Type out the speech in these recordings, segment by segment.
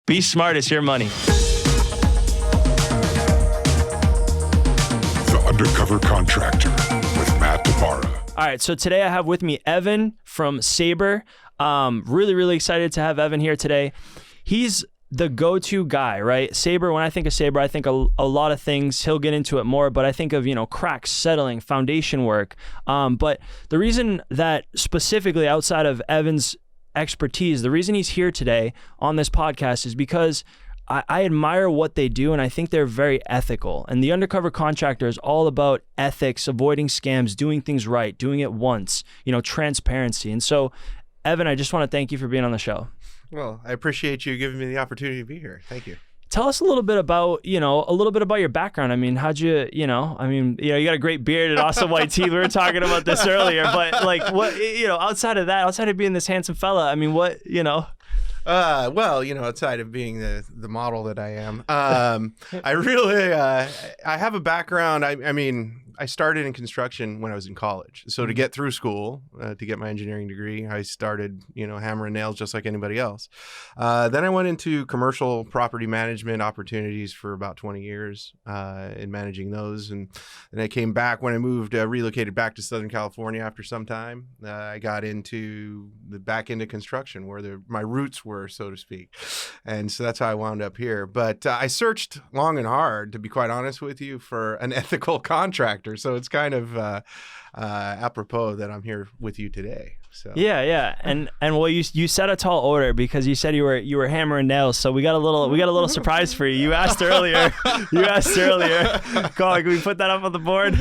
Be smart, it's your money. The Undercover Contractor with Matt Tappara. All right, so today I have with me Evan from Saber. Really excited to have Evan here today. He's the go-to guy, right? Saber, when I think of Saber, I think a lot of things. He'll get into it more, but I think of, cracks, settling, foundation work. But the reason that specifically outside of Evan's expertise, the reason he's here today on this podcast is because I admire what they do, and I think they're very ethical. And the Undercover Contractor is all about ethics, avoiding scams, doing things right, doing it once, transparency. And so, Evan, I just want to thank you for being on the show. Well, I appreciate you giving me the opportunity to be here. Thank you. Tell us a little bit about, your background. I mean, how'd you, you got a great beard and awesome white teeth. We were talking about this earlier, but like what, outside of being this handsome fella, I mean, what, outside of being the model that I am, I really, I have a background. I started in construction when I was in college. So to get through school, to get my engineering degree, I started, hammering nails just like anybody else. Then I went into commercial property management opportunities for about 20 years in managing those. And then I came back when I relocated back to Southern California after some time. I got back into construction where my roots were, so to speak. And so that's how I wound up here. But I searched long and hard, to be quite honest with you, for an ethical contractor. So it's kind of apropos that I'm here with you today. So yeah, and well, you set a tall order because you said you were hammering nails. So we got a little surprise for you. You asked earlier. Go on, can we put that up on the board?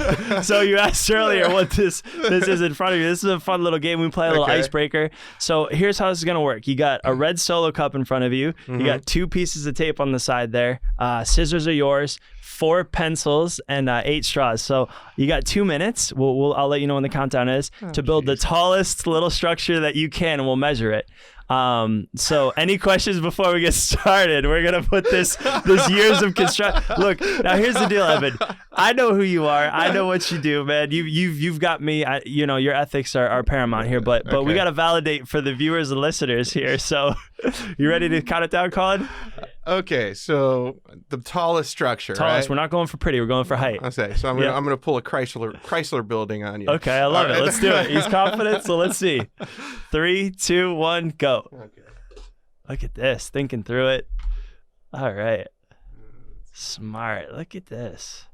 So you asked earlier what this is in front of you. This is a fun little game. We play a little icebreaker. So here's how this is gonna work. You got a red Solo cup in front of you. You got 2 pieces of tape on the side there. Scissors are yours. 4 pencils and 8 straws. So you got 2 minutes. I'll let you know when the countdown is to build the tallest little structure that you can, and we'll measure it. So any questions before we get started? We're gonna put this years of construction. Look, now here's the deal, Evan. I know who you are. I know what you do, man. You've got me. Your ethics are paramount here, but we gotta validate for the viewers and listeners here. So you ready to count it down, Colin? Okay, so the tallest structure. Tallest. Right? We're not going for pretty. We're going for height. Okay, so I'm gonna pull a Chrysler building on you. Okay, I love it. Let's do it. He's confident, so let's see. 3, 2, 1, go. Okay. Look at this. Thinking through it. All right. Smart. Look at this.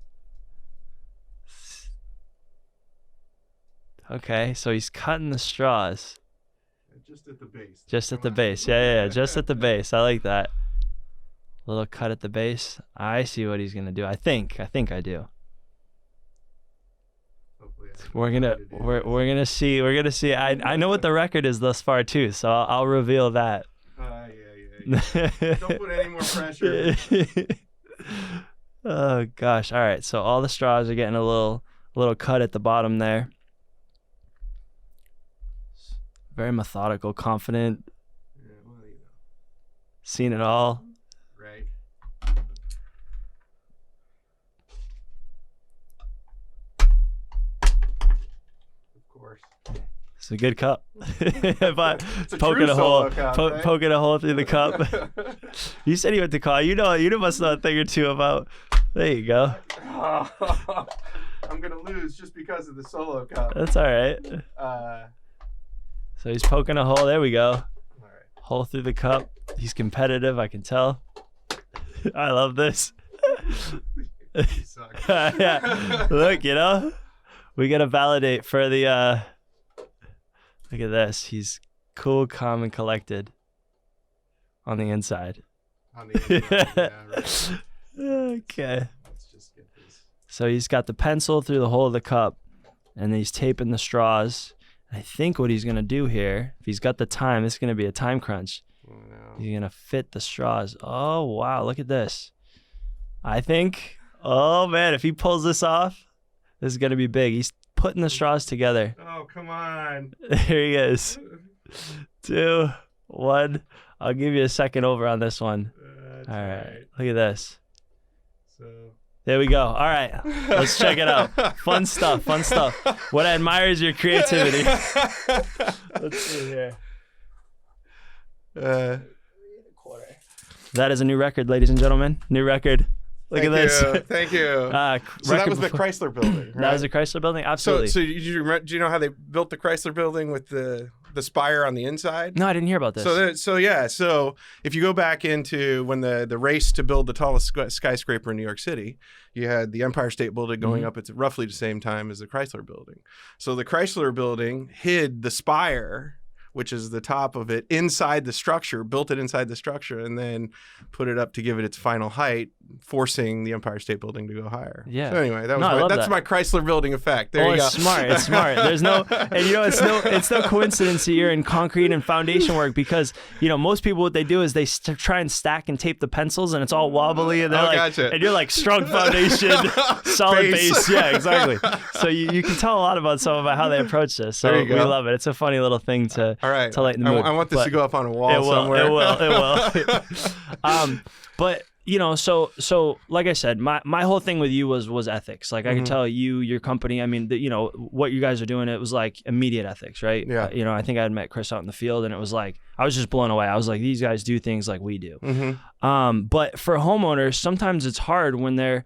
Okay, so he's cutting the straws. Just at the base. Just at the base. Yeah. Just at the base. I like that. Little cut at the base. I see what he's gonna do. I think I do. We're gonna see. I know what the record is thus far too, so I'll reveal that. Yeah. Don't put any more pressure. Oh gosh. All right. So all the straws are getting a little cut at the bottom there. Very methodical, confident. Yeah, well, Seen it all. Right. Of course. It's a good cup. But it's poking a hole, cup, right? poking a hole through the cup. You said you went to college. You must know a thing or two about. There you go. I'm gonna lose just because of the Solo cup. That's all right. So he's poking a hole. There we go. All right. Hole through the cup. He's competitive. I can tell. I love this. You suck. Yeah. Look, we gotta validate for the. Look at this. He's cool, calm, and collected on the inside. On the inside, yeah, right. Okay. Let's just get this. So he's got the pencil through the hole of the cup, and then he's taping the straws. I think what he's gonna do here, if he's got the time, it's gonna be a time crunch. No. He's gonna fit the straws. Oh wow, look at this. I think, oh man, if he pulls this off, this is gonna be big. He's putting the straws together. Oh, come on. There he is. 2, 1. I'll give you a second over on this one. All right. Look at this. So there we go. All right. Let's check it out. Fun stuff. What I admire is your creativity. Let's see here. That is a new record, ladies and gentlemen. New record. Look at this. Thank you. So that was the Chrysler building, right? That was the Chrysler building? Absolutely. So do you know how they built the Chrysler building with the spire on the inside? No, I didn't hear about this. So if you go back into when the race to build the tallest skyscraper in New York City, you had the Empire State Building going up at roughly the same time as the Chrysler building. So the Chrysler building hid the spire, which is the top of it, inside the structure, built it inside the structure, and then put it up to give it its final height, forcing the Empire State Building to go higher. Yeah. So anyway, that's my Chrysler building effect. There you go. It's smart. It's smart. There's no, and it's no coincidence that you're in concrete and foundation work, because most people, what they do is they try and stack and tape the pencils, and it's all wobbly, and they're and you're like strong foundation, solid base. Yeah, exactly. So you can tell a lot about how they approach this. So we love it. It's a funny little thing to. All right. To lighten the mood. I want this to go up on a wall somewhere. It will. But so like I said, my whole thing with you was ethics. Like I could tell your company. I mean, what you guys are doing. It was like immediate ethics, right? Yeah. I think I had met Chris out in the field, and it was like I was just blown away. I was like, these guys do things like we do. But for homeowners, sometimes it's hard when they're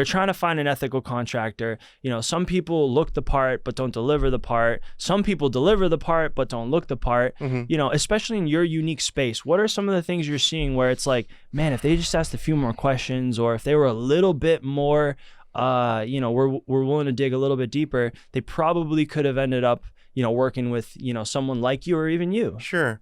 trying to find an ethical contractor. Some people look the part but don't deliver the part. Some people deliver the part but don't look the part. Especially in your unique space. What are some of the things you're seeing where it's like, man, if they just asked a few more questions, or if they were a little bit more, we're willing to dig a little bit deeper, they probably could have ended up, working with, someone like you or even you. Sure.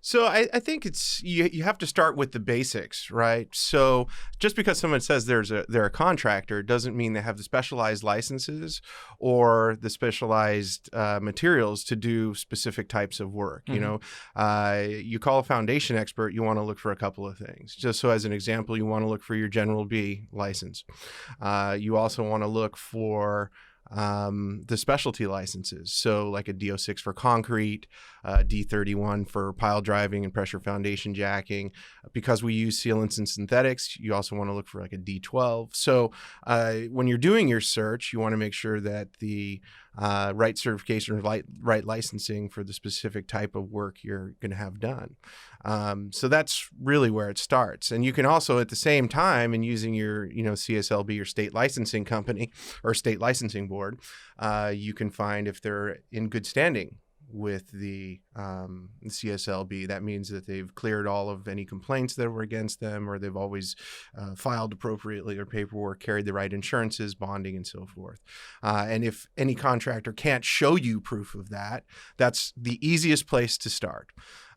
So I think it's you have to start with the basics, right? So just because someone says they're a contractor doesn't mean they have the specialized licenses or the specialized materials to do specific types of work. You call a foundation expert, you want to look for a couple of things. Just so as an example, you want to look for your General B license. You also want to look for the specialty licenses. So like a DO6 for concrete, D31 for pile driving and pressure foundation jacking. Because we use sealants and synthetics, you also want to look for like a D12. So when you're doing your search, you want to make sure that the right certification or right licensing for the specific type of work you're going to have done. So that's really where it starts. And you can also, at the same time, and using your CSLB or state licensing company or state licensing board, you can find if they're in good standing with the CSLB. That means that they've cleared all of any complaints that were against them, or they've always filed appropriately or paperwork, carried the right insurances, bonding, and so forth. And if any contractor can't show you proof of that, that's the easiest place to start.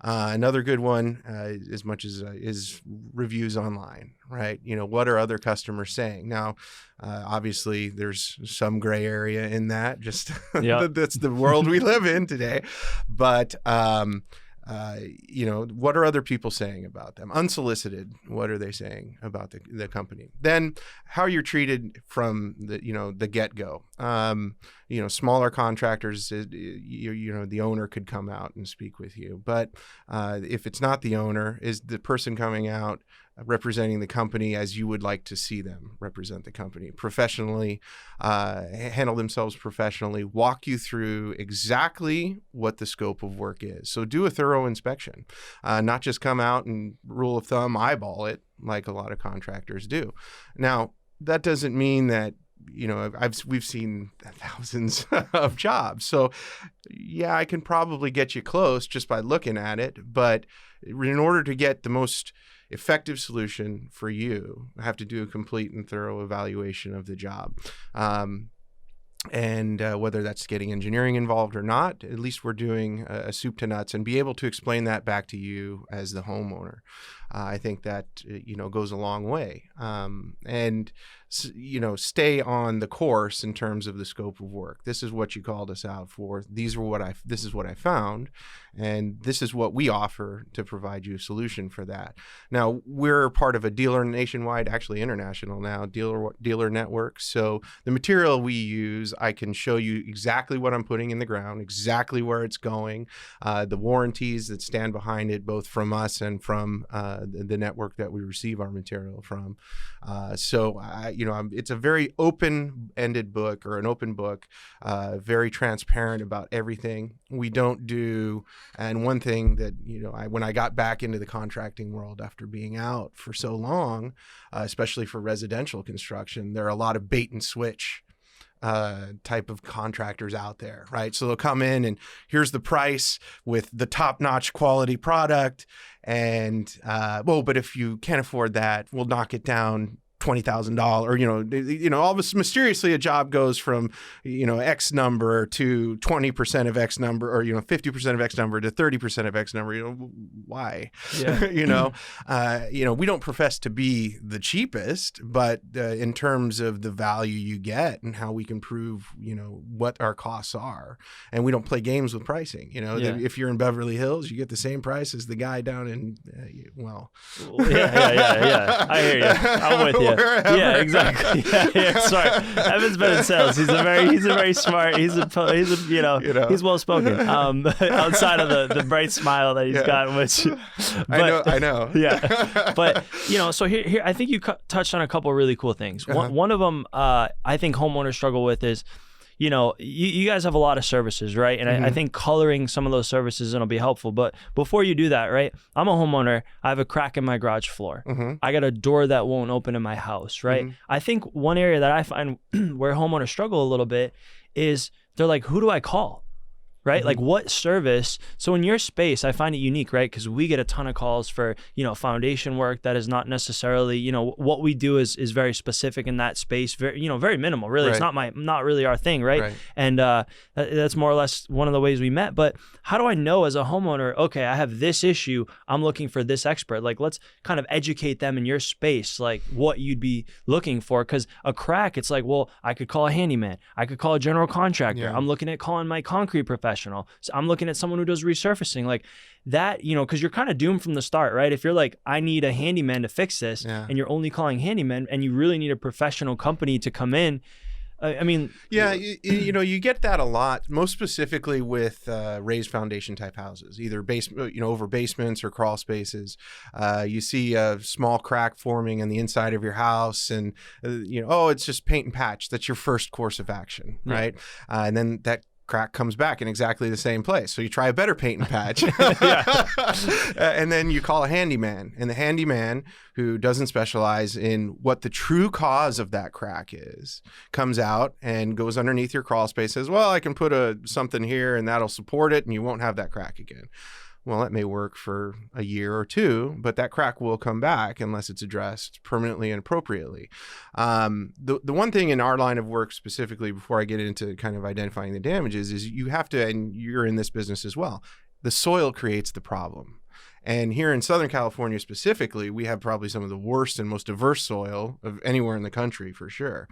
Another good one, as much as is reviews online, right? What are other customers saying? Now, obviously, there's some gray area in that. Just that's the world we live in today. But what are other people saying about them? Unsolicited, what are they saying about the company? Then how you're treated from the get-go. Smaller contractors, the owner could come out and speak with you. But if it's not the owner, is the person coming out representing the company as you would like to see them represent the company professionally, handle themselves professionally, walk you through exactly what the scope of work is. So do a thorough inspection, not just come out and rule of thumb eyeball it like a lot of contractors do. Now, that doesn't mean that we've seen thousands of jobs. So yeah, I can probably get you close just by looking at it. But in order to get the most effective solution for you, I have to do a complete and thorough evaluation of the job. And whether that's getting engineering involved or not, at least we're doing a soup to nuts and be able to explain that back to you as the homeowner. I think that, goes a long way. And stay on the course in terms of the scope of work. This is what you called us out for. This is what I found. And this is what we offer to provide you a solution for that. Now, we're part of a dealer nationwide, actually international now, dealer network. So the material we use, is I can show you exactly what I'm putting in the ground, exactly where it's going, the warranties that stand behind it, both from us and from the network that we receive our material from. It's a very open-ended book, or an open book, very transparent about everything. We don't do, and one thing that, when I got back into the contracting world after being out for so long, especially for residential construction, there are a lot of bait and switch type of contractors out there, right? So they'll come in and here's the price with the top-notch quality product, and but if you can't afford that, we'll knock it down $20,000, or all of us, mysteriously a job goes from X number to 20% of X number, or 50% of X number to 30% of X number. Why? Yeah. We don't profess to be the cheapest, but in terms of the value you get and how we can prove what our costs are, and we don't play games with pricing. If you're in Beverly Hills, you get the same price as the guy down in Yeah. I hear you. I'm with you. Wherever. Yeah, exactly. Yeah, sorry. Evan's been in sales. He's a very smart. He's well spoken. Outside of the bright smile that he's got, which I know. Yeah, but so here I think you touched on a couple of really cool things. One of them I think homeowners struggle with is, you guys have a lot of services, right? And I think coloring some of those services will be helpful. But before you do that, right? I'm a homeowner. I have a crack in my garage floor. I got a door that won't open in my house, right? I think one area that I find where homeowners struggle a little bit is they're like, who do I call? Right? Like what service? So in your space, I find it unique, right? Because we get a ton of calls for, foundation work that is not necessarily, what we do is very specific in that space, very minimal, really. Right. It's not really our thing, right? And that's more or less one of the ways we met. But how do I know as a homeowner, okay, I have this issue, I'm looking for this expert. Like, let's kind of educate them in your space, like what you'd be looking for. Because a crack, it's like, well, I could call a handyman. I could call a general contractor. Yeah. I'm looking at calling my concrete professional. So I'm looking at someone who does resurfacing, like that, because you're kind of doomed from the start, right? If you're like, I need a handyman to fix this, and you're only calling handyman, and you really need a professional company to come in. You get that a lot, most specifically with raised foundation type houses, either over basements or crawl spaces. You see a small crack forming on the inside of your house, and it's just paint and patch. That's your first course of action, right? And then that crack comes back in exactly the same place. So you try a better paint and patch. And then you call a handyman. And the handyman, who doesn't specialize in what the true cause of that crack is, comes out and goes underneath your crawl space, says, well, I can put something here and that'll support it and you won't have that crack again. Well, that may work for a year or two, but that crack will come back unless it's addressed permanently and appropriately. The one thing in our line of work specifically, before I get into kind of identifying the damages, is you have to, and you're in this business as well, the soil creates the problem. And here in Southern California specifically, we have probably some of the worst and most diverse soil of anywhere in the country for sure.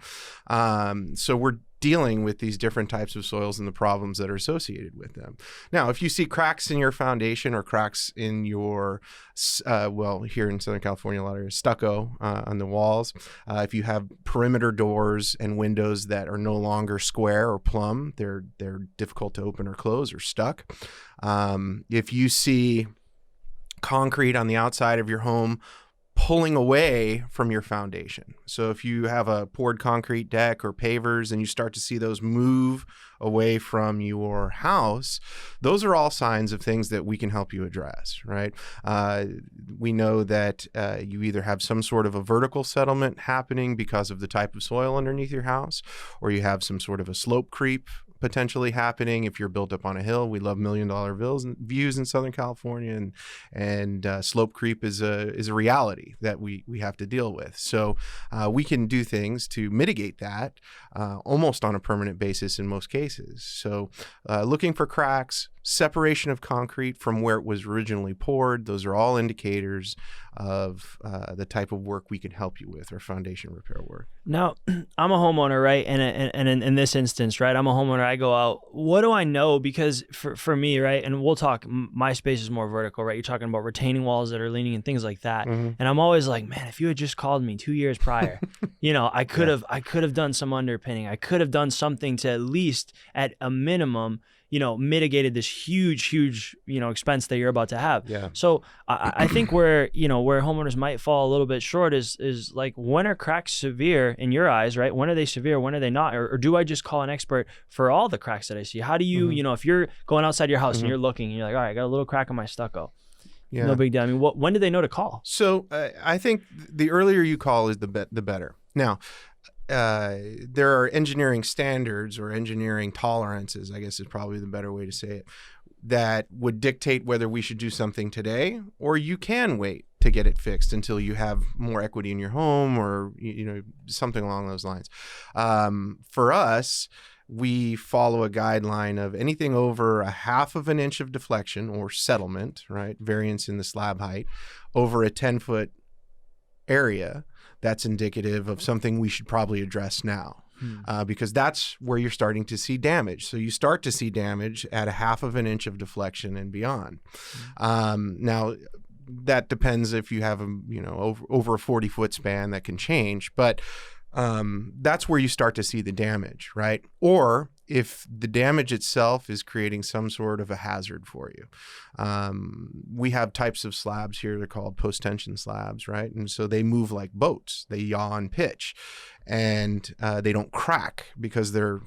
So we're dealing with these different types of soils and the problems that are associated with them. Now, if you see cracks in your foundation or cracks in your, here in Southern California, a lot of stucco on the walls, if you have perimeter doors and windows that are no longer square or plumb, they're difficult to open or close or stuck. If you see concrete on the outside of your home pulling away from your foundation. So if you have a poured concrete deck or pavers and you start to see those move away from your house, those are all signs of things that we can help you address, right? We know that you either have some sort of a vertical settlement happening because of the type of soil underneath your house, or you have some sort of a slope creep potentially happening if you're built up on a hill. We love $1 million views in Southern California, and slope creep is a reality that we have to deal with. So we can do things to mitigate that almost on a permanent basis in most cases. So looking for cracks, separation of concrete from where it was originally poured. Those are all indicators of the type of work we can help you with, or foundation repair work. Now, I'm a homeowner, right? And in this instance, right, I'm a homeowner. I go out. What do I know? Because for me, right, and we'll talk, my space is more vertical, right? You're talking about retaining walls that are leaning and things like that. And I'm always like, man, if you had just called me 2 years prior, I could have done some underpinning. I could have done something to at least, at a minimum, mitigated this huge, expense that you're about to have. Yeah. So I think where homeowners might fall a little bit short is like, when are cracks severe in your eyes, right? When are they severe? When are they not? Or do I just call an expert for all the cracks that I see? How do you, if you're going outside your house and you're looking and you're like, all right, I got a little crack on my stucco. Yeah. No big deal. I mean, when do they know to call? So I think the earlier you call is the better. Now, there are engineering standards, or engineering tolerances, I guess is probably the better way to say it, that would dictate whether we should do something today, or you can wait to get it fixed until you have more equity in your home, or something along those lines. For us, we follow a guideline of anything over 1/2 of an inch of deflection or settlement, right? Variance in the slab height over a 10-foot area. That's indicative of something we should probably address now, because that's where you're starting to see damage. So you start to see damage at 1/2 of an inch of deflection and beyond. Now, that depends if you have over a 40-foot span, that can change, but that's where you start to see the damage, right? Or if the damage itself is creating some sort of a hazard for you. We have types of slabs here. They're called post-tension slabs, right? And so they move like boats. They yaw and pitch, and they don't crack because they're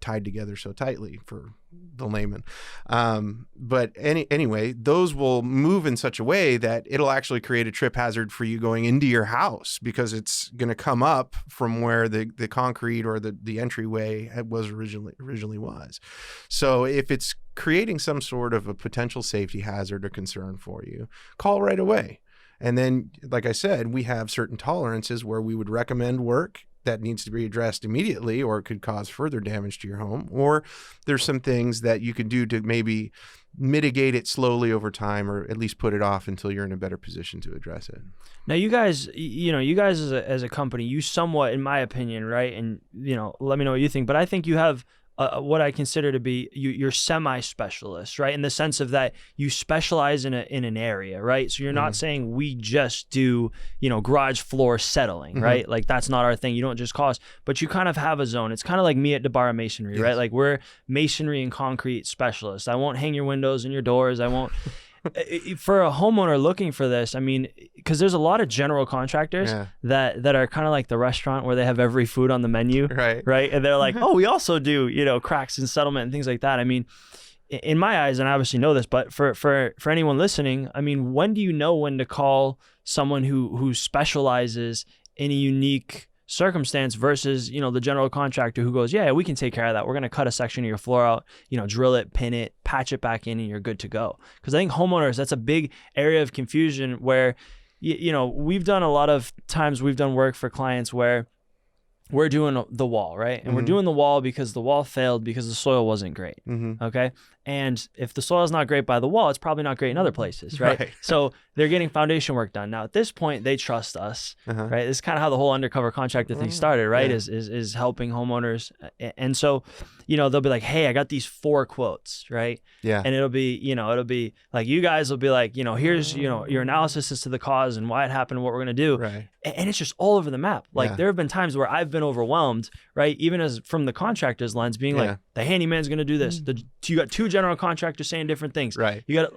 tied together so tightly, for the layman. But anyway, those will move in such a way that it'll actually create a trip hazard for you going into your house, because it's going to come up from where the concrete or the entryway was originally was. So if it's creating some sort of a potential safety hazard or concern for you, call right away. And then, like I said, we have certain tolerances where we would recommend work that needs to be addressed immediately, or it could cause further damage to your home. Or there's some things that you can do to maybe mitigate it slowly over time, or at least put it off until you're in a better position to address it. Now, you guys as a company, you somewhat, in my opinion, right? And, let me know what you think, but I think you have what I consider to be you're semi-specialists, right? In the sense of that you specialize in an area, right? So you're not saying we just do, garage floor settling, right? Like, that's not our thing. You don't just call us, but you kind of have a zone. It's kind of like me at DeBarra Masonry, yes, right? Like, we're masonry and concrete specialists. I won't hang your windows and your doors. I won't. For a homeowner looking for this, I mean, because there's a lot of general contractors that are kind of like the restaurant where they have every food on the menu, right? And they're like, oh, we also do, cracks and settlement and things like that. I mean, in my eyes, and I obviously know this, but for anyone listening, I mean, when do you know when to call someone who specializes in a unique circumstance versus, the general contractor who goes, yeah, we can take care of that. We're going to cut a section of your floor out, drill it, pin it, patch it back in, and you're good to go. Because I think homeowners, that's a big area of confusion where, we've done a lot of times, we've done work for clients where we're doing the wall, right? And we're doing the wall because the wall failed because the soil wasn't great, okay? And if the soil is not great by the wall, it's probably not great in other places, right? So they're getting foundation work done. Now, at this point, they trust us, right? This is kind of how the whole Undercover Contractor thing started, right? Is helping homeowners. And so, they'll be like, hey, I got these 4 quotes, right? Yeah. And it'll be like, you guys will be like, here's, your analysis as to the cause and why it happened and what we're going to do. Right. And it's just all over the map. Like, there have been times where I've been overwhelmed, right? Even as from the contractor's lens, being like, the handyman's going to do this. You got 2 general contractors saying different things. Right. You got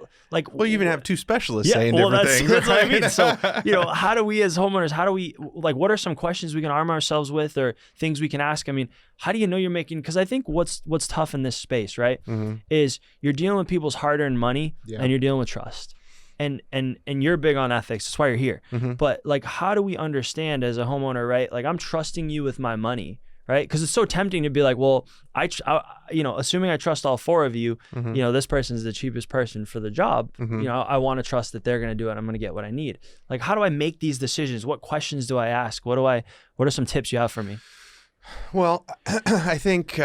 well, you even have 2 specialists saying different things. That's what I mean. So, how do we as homeowners, what are some questions we can arm ourselves with, or things we can ask? I mean, how do you know you're making, because I think what's tough in this space, right, is you're dealing with people's hard-earned money and you're dealing with trust. And you're big on ethics. That's why you're here. But how do we understand as a homeowner, right? Like, I'm trusting you with my money, right? Because it's so tempting to be like, well, assuming I trust all 4 of you, this person's the cheapest person for the job. I want to trust that they're going to do it. I'm going to get what I need. Like, how do I make these decisions? What questions do I ask? What are some tips you have for me? Well, I think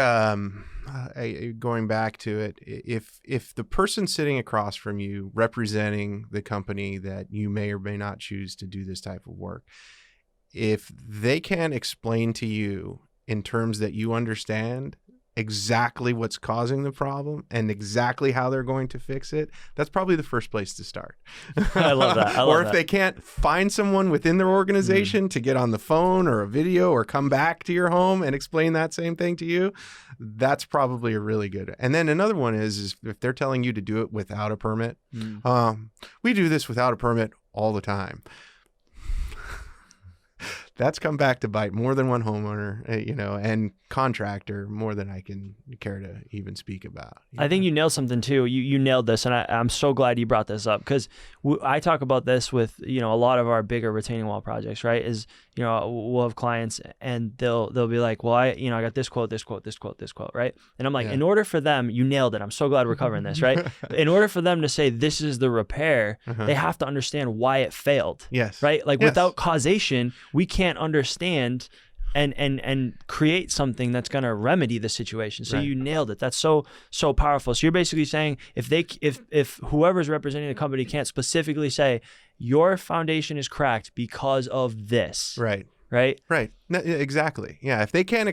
going back to it, if the person sitting across from you representing the company that you may or may not choose to do this type of work, if they can explain to you in terms that you understand exactly what's causing the problem and exactly how they're going to fix it, that's probably the first place to start. I love that. Or if they can't find someone within their organization to get on the phone or a video or come back to your home and explain that same thing to you, that's probably a really good. And then another one is if they're telling you to do it without a permit. We do this without a permit all the time. That's come back to bite more than one homeowner, and contractor more than I can care to even speak about. I think you nailed something too. You nailed this, and I'm so glad you brought this up, because I talk about this with a lot of our bigger retaining wall projects. Right? Is we'll have clients and they'll be like, well, I got this quote, right? And I'm like, in order for them, you nailed it. I'm so glad we're covering this, right? In order for them to say this is the repair, they have to understand why it failed. Yes. Right? Like without causation, we can't understand and create something that's going to remedy the situation. So you nailed it. That's so powerful. So you're basically saying if whoever's representing the company can't specifically say your foundation is cracked because of this. Right. No, exactly. Yeah. If they can't,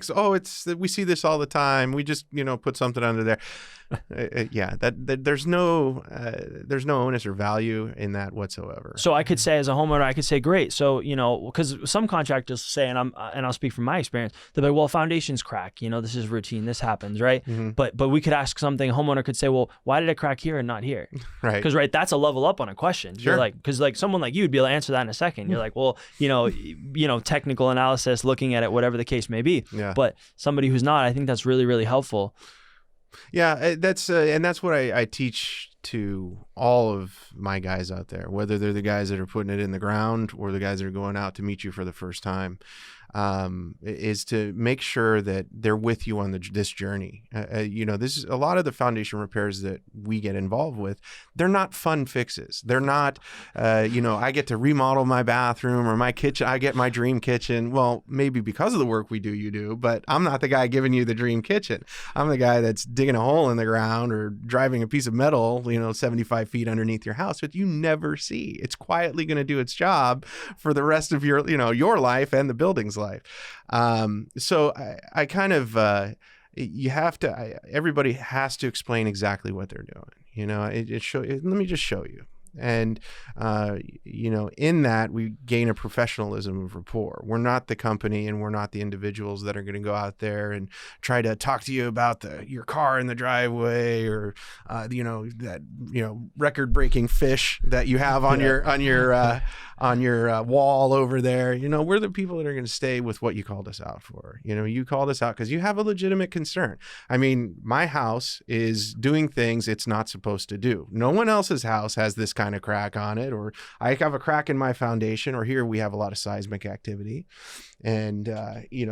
we see this all the time. We just, put something under there. There's no onus or value in that whatsoever. So I could say as a homeowner, I could say, great. So, because some contractors say, and I'll speak from my experience, they're like, well, foundations crack, this is routine. This happens. Right. Mm-hmm. But we could ask something, a homeowner could say, well, why did it crack here and not here? Right. Because, that's a level up on a question. Sure. You're like, because someone like you would be able to answer that in a second. You're like, well, technical analysis, looking at it, whatever the case may be. Yeah. But somebody who's not, I think that's really, really helpful. Yeah, that's what I teach to all of my guys out there, whether they're the guys that are putting it in the ground or the guys that are going out to meet you for the first time, is to make sure that they're with you on this journey. This is a lot of the foundation repairs that we get involved with. They're not fun fixes. They're not, I get to remodel my bathroom or my kitchen. I get my dream kitchen. Well, maybe because of the work we do, you do, but I'm not the guy giving you the dream kitchen. I'm the guy that's digging a hole in the ground or driving a piece of metal, 75 feet underneath your house, but you never see. It's quietly going to do its job for the rest of your life and the building's life. So I kind of, everybody has to explain exactly what they're doing. Let me just show you. And, in that we gain a professionalism of rapport. We're not the company and we're not the individuals that are going to go out there and try to talk to you about your car in the driveway or, record-breaking fish that you have on your wall over there. We're the people that are going to stay with what you called us out for. You called us out because you have a legitimate concern. I mean, my house is doing things it's not supposed to do. No one else's house has this kind of crack on it, or I have a crack in my foundation, or here we have a lot of seismic activity. And,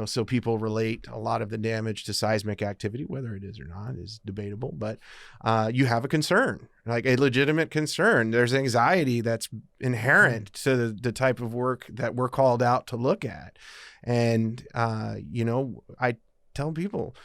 so people relate a lot of the damage to seismic activity, whether it is or not is debatable, but you have a concern, like a legitimate concern. There's anxiety that's inherent to the type of work that we're called out to look at. And, I tell people,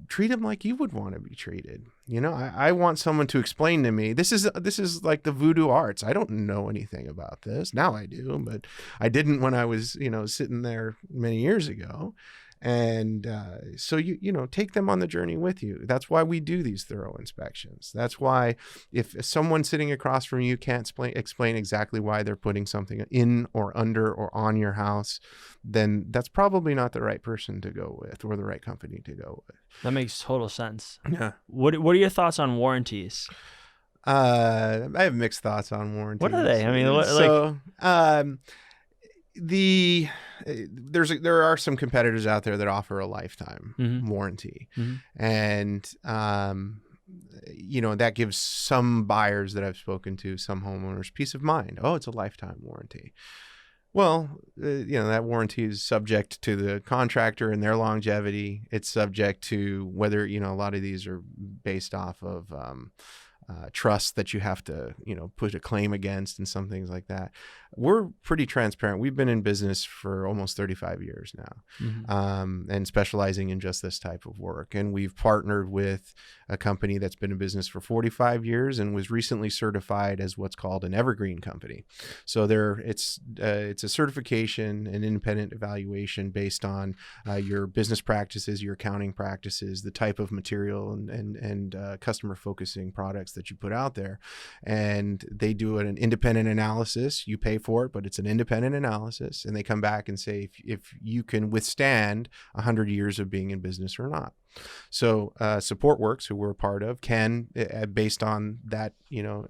treat them like you would want to be treated. I want someone to explain to me, this is like the voodoo arts. I don't know anything about this. Now I do, but I didn't when I was, sitting there many years ago. And so take them on the journey with you. That's why we do these thorough inspections. That's why if someone sitting across from you can't explain exactly why they're putting something in or under or on your house, then that's probably not the right person to go with or the right company to go with. That makes total sense. Yeah. What are your thoughts on warranties? I have mixed thoughts on warranties. What are they? I mean, there are some competitors out there that offer a lifetime warranty, and that gives some buyers that I've spoken to, some homeowners, peace of mind. Oh, it's a lifetime warranty. Well, that warranty is subject to the contractor and their longevity. It's subject to whether, a lot of these are based off of trusts that you have to, put a claim against and some things like that. We're pretty transparent. We've been in business for almost 35 years now, and specializing in just this type of work. And we've partnered with a company that's been in business for 45 years and was recently certified as what's called an evergreen company. So it's a certification, an independent evaluation based on your business practices, your accounting practices, the type of material and customer focusing products that you put out there. And they do an independent analysis. You pay for it, but it's an independent analysis. And they come back and say if you can withstand 100 years of being in business or not. So SupportWorks, who we're a part of, can, based on that,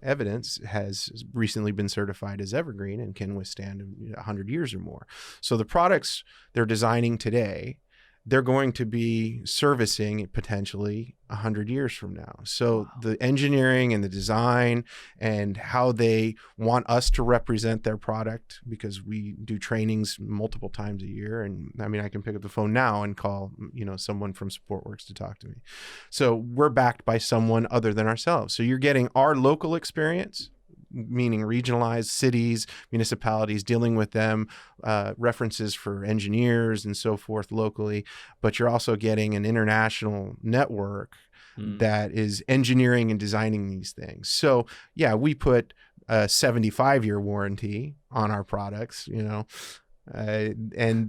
evidence, has recently been certified as evergreen and can withstand 100 years or more. So the products they're designing today, they're going to be servicing potentially 100 years from now. So the engineering and the design and how they want us to represent their product, because we do trainings multiple times a year. And I mean, I can pick up the phone now and call, someone from SupportWorks to talk to me. So we're backed by someone other than ourselves. So you're getting our local experience, meaning regionalized cities, municipalities, dealing with them, references for engineers and so forth locally. But you're also getting an international network that is engineering and designing these things. So yeah, we put a 75-year warranty on our products, and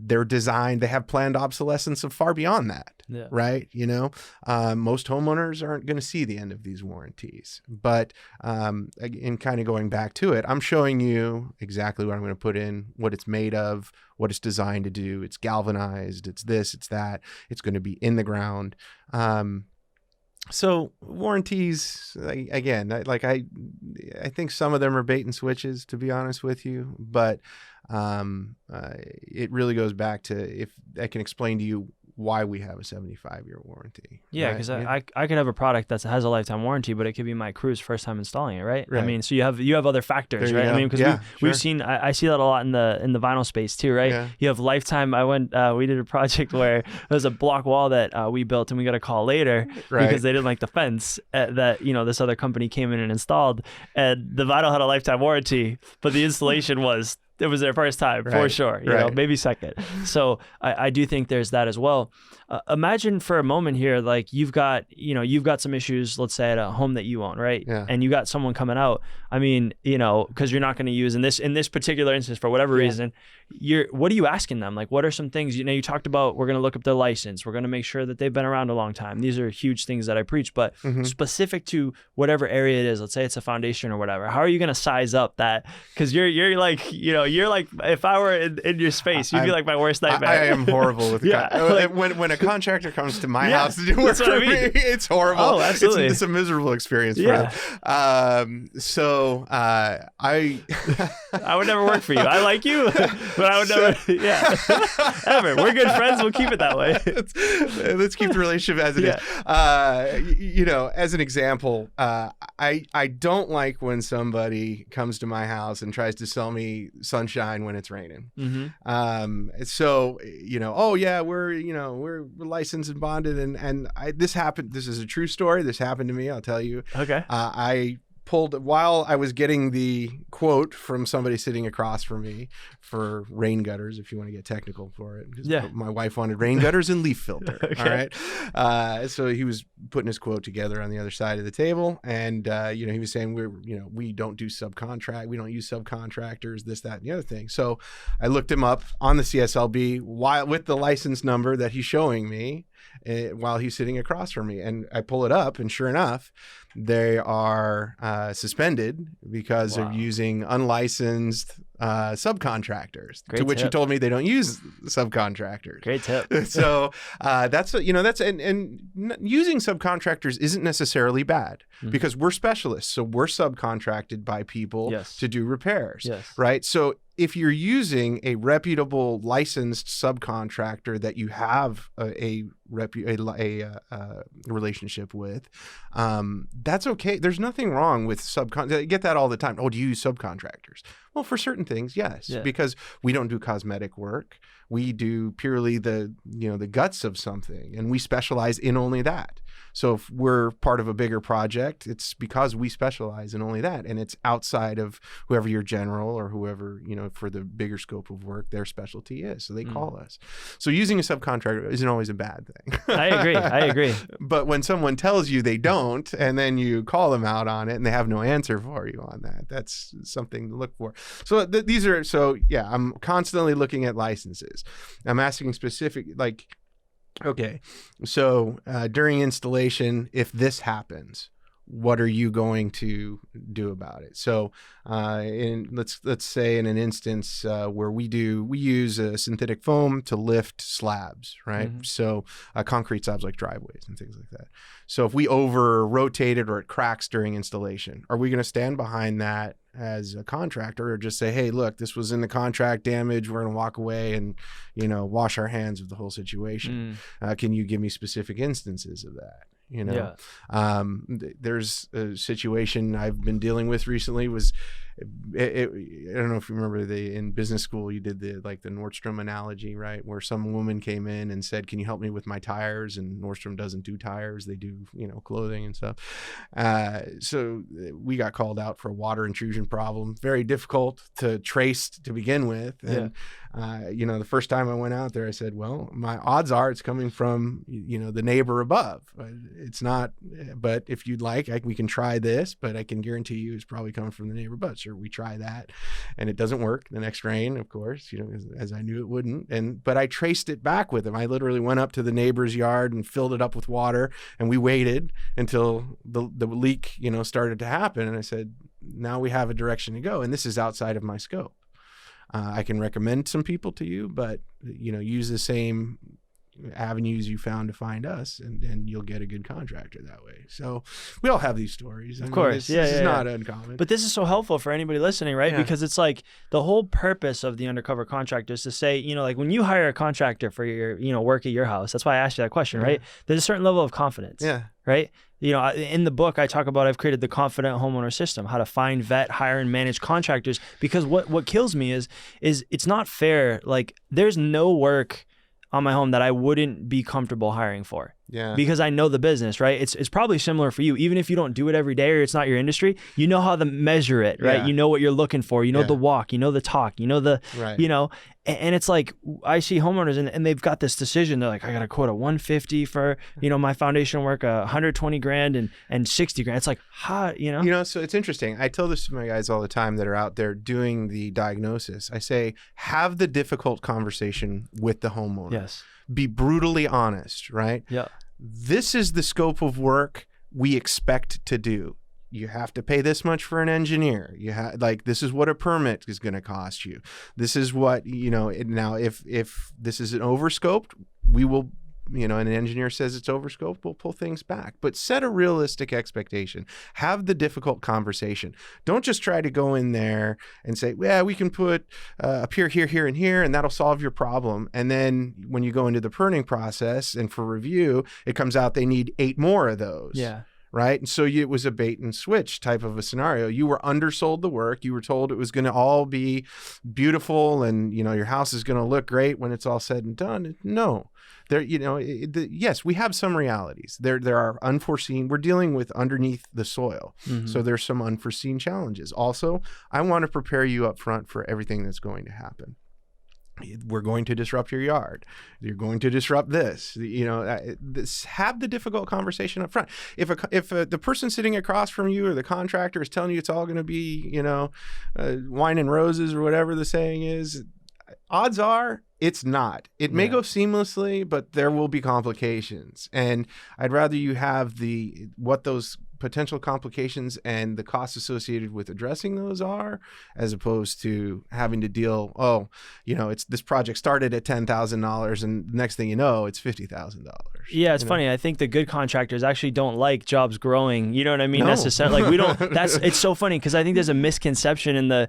they're designed, they have planned obsolescence of far beyond that. Yeah. Right. Most homeowners aren't going to see the end of these warranties, but in kind of going back to it, I'm showing you exactly what I'm going to put in, what it's made of, what it's designed to do. It's galvanized. It's this, it's that. It's going to be in the ground. So warranties, again, I think some of them are bait and switches, to be honest with you, but it really goes back to, if I can explain to you why we have a 75-year warranty. Yeah, because I could have a product that has a lifetime warranty, but it could be my crew's first time installing it, right? Right. I mean, so you have other factors, right? Go. I mean, because we've seen, I see that a lot in the vinyl space too, right? Yeah. You have lifetime. We did a project where there's a block wall that we built, and we got a call later because they didn't like the fence that this other company came in and installed, and the vinyl had a lifetime warranty, but the installation it was their first time for sure, maybe second. So I do think there's that as well. Imagine for a moment here, like you've got some issues, let's say at a home that you own, right? Yeah. And you got someone coming out. I mean, because you're not going to use in this particular instance for whatever reason, what are you asking them? Like, what are some things, you talked about, we're going to look up their license. We're going to make sure that they've been around a long time. These are huge things that I preach, but specific to whatever area it is, let's say it's a foundation or whatever, how are you going to size up that? Because you're like, if I were in your space, you'd be like my worst nightmare. I am horrible with when a contractor comes to my house to do work for me, it's horrible. Oh, absolutely. It's a miserable experience for them. So I would never work for you. I like you, but I would never. Ever. We're good friends. We'll keep it that way. Let's keep the relationship as it is. As an example, I don't like when somebody comes to my house and tries to sell me sunshine when it's raining. So we're licensed and bonded, and this happened. This is a true story. This happened to me. I'll tell you. Okay. I pulled, while I was getting the quote from somebody sitting across from me for rain gutters, if you want to get technical for it. My wife wanted rain gutters and leaf filter. Okay. All right. So he was putting his quote together on the other side of the table, and he was saying we don't do subcontract, we don't use subcontractors, this, that, and the other thing. So I looked him up on the CSLB with the license number that he's showing me while he's sitting across from me, and I pull it up, and sure enough, they are suspended because of using unlicensed subcontractors. Great to which tip. he told me they don't use subcontractors. Great tip. So that's and using subcontractors isn't necessarily bad because we're specialists. So we're subcontracted by people to do repairs. Yes. Right. So if you're using a reputable licensed subcontractor that you have a relationship with, that's okay. There's nothing wrong with I get that all the time. Oh, do you use subcontractors? Well, for certain things, yes, because we don't do cosmetic work. We do purely the guts of something, and we specialize in only that. So if we're part of a bigger project, it's because we specialize in only that, and it's outside of whoever your general or whoever, for the bigger scope of work, their specialty is. So they call us. So using a subcontractor isn't always a bad thing. I agree. But when someone tells you they don't, and then you call them out on it and they have no answer for you on that, that's something to look for. So I'm constantly looking at licenses. I'm asking specific, okay, so during installation, if this happens, what are you going to do about it? So let's say in an instance where we use a synthetic foam to lift slabs, right? Mm-hmm. So concrete slabs like driveways and things like that. So if we over rotate it or it cracks during installation, are we going to stand behind that as a contractor or just say, hey, look, this was in the contract damage, we're going to walk away and, wash our hands of the whole situation? Can you give me specific instances of that? There's a situation I've been dealing with recently was, I don't know if you remember in business school, you did the Nordstrom analogy, right? Where some woman came in and said, can you help me with my tires? And Nordstrom doesn't do tires. They do, clothing and stuff. So we got called out for a water intrusion problem, very difficult to trace to begin with. And, the first time I went out there, I said, well, my odds are it's coming from, the neighbor above. It's not, but if you'd like, we can try this, but I can guarantee you it's probably coming from the neighbor above. Sure, we try that and it doesn't work the next rain, of course, as I knew it wouldn't. But I traced it back with him. I literally went up to the neighbor's yard and filled it up with water, and we waited until the leak, started to happen. And I said, now we have a direction to go. And this is outside of my scope. I can recommend some people to you, but, use the same avenues you found to find us, and you'll get a good contractor that way. So we all have these stories. Of course. This is not uncommon. But this is so helpful for anybody listening, right? Yeah. Because it's the whole purpose of the Undercover Contractor is to say, when you hire a contractor for your, work at your house, that's why I asked you that question, right? There's a certain level of confidence. Yeah. Right? In the book, I talk about I've created the confident homeowner system, how to find, vet, hire, and manage contractors. Because what kills me is it's not fair. There's no work on my home that I wouldn't be comfortable hiring for. Yeah. Because I know the business, right? It's probably similar for you. Even if you don't do it every day or it's not your industry, you know how to measure it, right? Yeah. You know what you're looking for. You know the walk, you know the talk, you know the, right. And it's I see homeowners and they've got this decision. They're like, I got to quote a 150 for, my foundation work, 120 grand and 60 grand. It's So it's interesting. I tell this to my guys all the time that are out there doing the diagnosis. I say, have the difficult conversation with the homeowner. Yes. Be brutally honest, right? Yeah. This is the scope of work we expect to do. You have to pay this much for an engineer. This is what a permit is going to cost you. This is what, now if this is an overscoped, we will, and an engineer says it's overscoped, we'll pull things back. But set a realistic expectation. Have the difficult conversation. Don't just try to go in there and say, yeah, we can put a pier here, here, and here, and that'll solve your problem. And then when you go into the permitting process and for review, it comes out they need 8 more of those. Yeah. Right. And so it was a bait and switch type of a scenario. You were undersold the work. You were told it was going to all be beautiful and, your house is going to look great when it's all said and done. No. Yes, we have some realities. There are unforeseen. We're dealing with underneath the soil. Mm-hmm. So there's some unforeseen challenges. Also, I want to prepare you up front for everything that's going to happen. We're going to disrupt your yard. You're going to disrupt this. Have the difficult conversation up front. If the person sitting across from you or the contractor is telling you it's all going to be, wine and roses or whatever the saying is, odds are it's not. It may go seamlessly, but there will be complications. And I'd rather you have what those potential complications and the costs associated with addressing those are, as opposed to having to deal, it's this project started at $10,000 and next thing you know, it's $50,000. Yeah, it's funny. I think the good contractors actually don't like jobs growing. You know what I mean? No. Necessarily. Like we don't. It's so funny because I think there's a misconception in the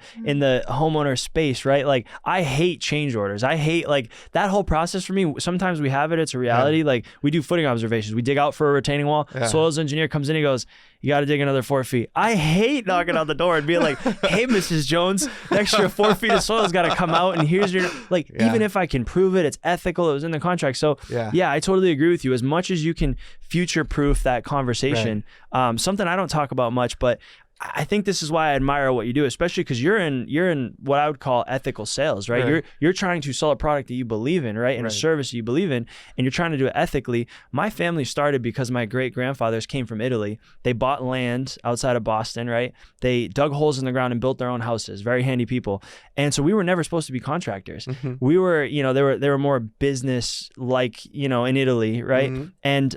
homeowner space, right? Like I hate change orders. I hate like that whole process for me. Sometimes we have it. It's a reality. Yeah. Like we do footing observations. We dig out for a retaining wall. Yeah. Soils engineer comes in. He goes, "You got to dig another 4 feet." I hate knocking on the door and being like, "Hey, Mrs. Jones, an extra 4 feet of soil's got to come out, and here's your like." Yeah. Even if I can prove it, it's ethical. It was in the contract. So yeah, I totally agree with you. As much as you can future-proof that conversation, something I don't talk about much, but I think this is why I admire what you do, especially because you're in what I would call ethical sales, right? You're trying to sell a product that you believe in, right? And a service that you believe in, and you're trying to do it ethically. My family started because my great-grandfathers came from Italy. They bought land outside of Boston, right? They dug holes in the ground and built their own houses. Very handy people. And so we were never supposed to be contractors. Mm-hmm. We were, they were more business-like, in Italy, right? Mm-hmm. And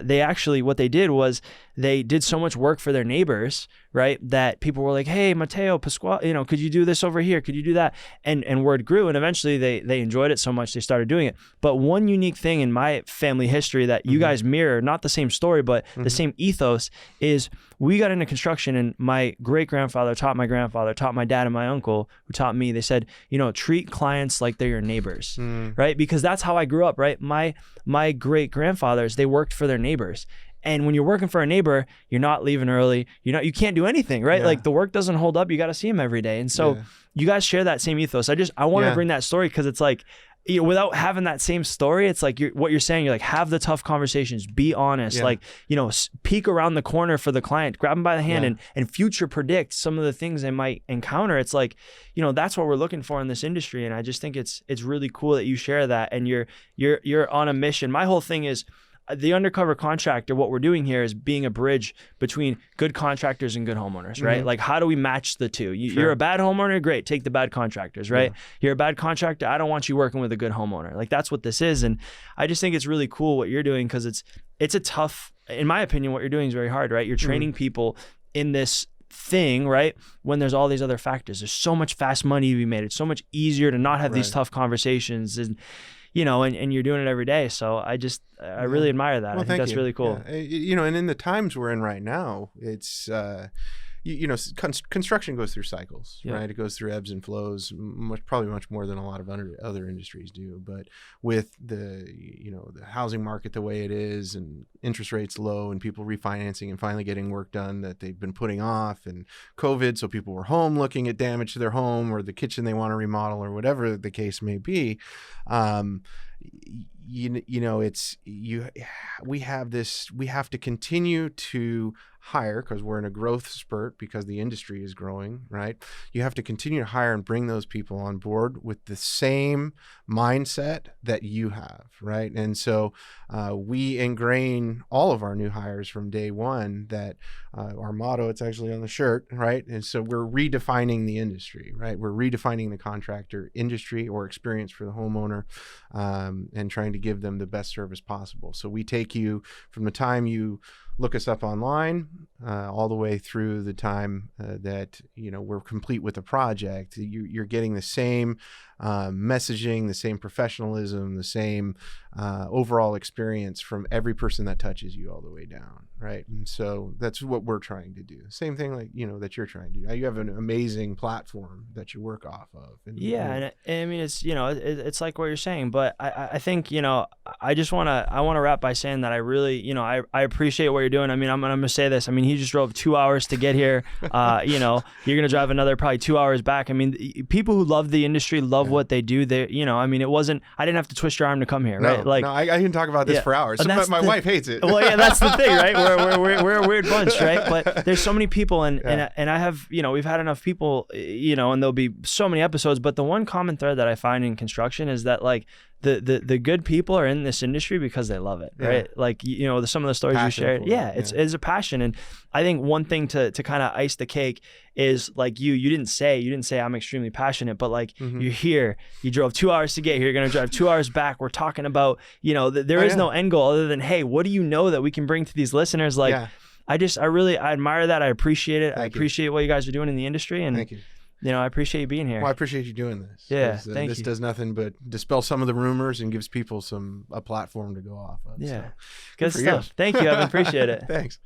they actually, what they did was they did so much work for their neighbors, right? That people were like, "Hey, Matteo, Pasquale, could you do this over here? Could you do that?" And word grew, and eventually they enjoyed it so much they started doing it. But one unique thing in my family history that you guys mirror, not the same story, but the same ethos, is we got into construction, and my great-grandfather taught my grandfather, taught my dad and my uncle, who taught me. They said, treat clients like they're your neighbors, right? Because that's how I grew up, right? My great-grandfathers, they worked for their neighbors. And when you're working for a neighbor, you're not leaving early. You can't do anything, right? Yeah. Like the work doesn't hold up. You got to see them every day. And so you guys share that same ethos. I want to bring that story because it's like, without having that same story, it's like what you're saying. You're like, have the tough conversations, be honest, peek around the corner for the client, grab them by the hand and future predict some of the things they might encounter. It's like, that's what we're looking for in this industry. And I just think it's really cool that you share that and you're on a mission. My whole thing is, the Undercover Contractor, what we're doing here is being a bridge between good contractors and good homeowners, right? Like, how do we match the two? You're a bad homeowner, great, take the bad contractors, right? Yeah. You're a bad contractor, I don't want you working with a good homeowner. Like, that's what this is. And I just think it's really cool what you're doing because it's a tough, in my opinion, what you're doing is very hard, right? You're training people in this thing, right? When there's all these other factors. There's so much fast money to be made. It's so much easier to not have these tough conversations and you're doing it every day. So I really admire that. Well, I think that's really cool. Yeah. And in the times we're in right now, it's, construction goes through cycles, right? It goes through ebbs and flows, probably much more than a lot of other industries do. But with the housing market the way it is, and interest rates low, and people refinancing and finally getting work done that they've been putting off, and COVID, so people were home looking at damage to their home or the kitchen they want to remodel or whatever the case may be. We have to continue to hire because we're in a growth spurt because the industry is growing, right? You have to continue to hire and bring those people on board with the same mindset that you have, right? And so we ingrain all of our new hires from day one that our motto, it's actually on the shirt, right? And so we're redefining the industry, right? We're redefining the contractor industry or experience for the homeowner and trying to give them the best service possible. So we take you from the time you look us up online all the way through the time that we're complete with the project. You're getting the same messaging, the same professionalism, the same overall experience from every person that touches you all the way down, right? And so that's what we're trying to do. Same thing like that you're trying to do. You have an amazing platform that you work off of. And I mean it's it's like what you're saying, but I think I want to wrap by saying that I really I appreciate what you're doing. I mean I'm gonna say this. I mean he just drove 2 hours to get here. You're gonna drive another probably 2 hours back. I mean people who love the industry love what they do. They I mean I didn't have to twist your arm to come here, right? No, I can talk about this for hours. My wife hates it. Well, yeah, that's the thing, right? We're a weird bunch, right? But there's so many people, and I have we've had enough people, and there'll be so many episodes. But the one common thread that I find in construction is that like the good people are in this industry because they love it, right? Like some of the stories you shared, it's a passion. And I think one thing to kind of ice the cake is like you didn't say I'm extremely passionate, but like you're here, you drove 2 hours to get here, you're gonna drive 2 hours back. We're talking about there is no end goal other than, hey, what do you know that we can bring to these listeners? Like I admire that. I appreciate it. I Thank you. appreciate what you guys are doing in the industry, and Thank you. I appreciate you being here. Well, I appreciate you doing this. Yeah, 'cause, thank this you. does nothing but dispel some of the rumors and gives people a platform to go off of. Yeah, So. good for you. stuff. Thank you, Evan. Appreciate it. Thanks.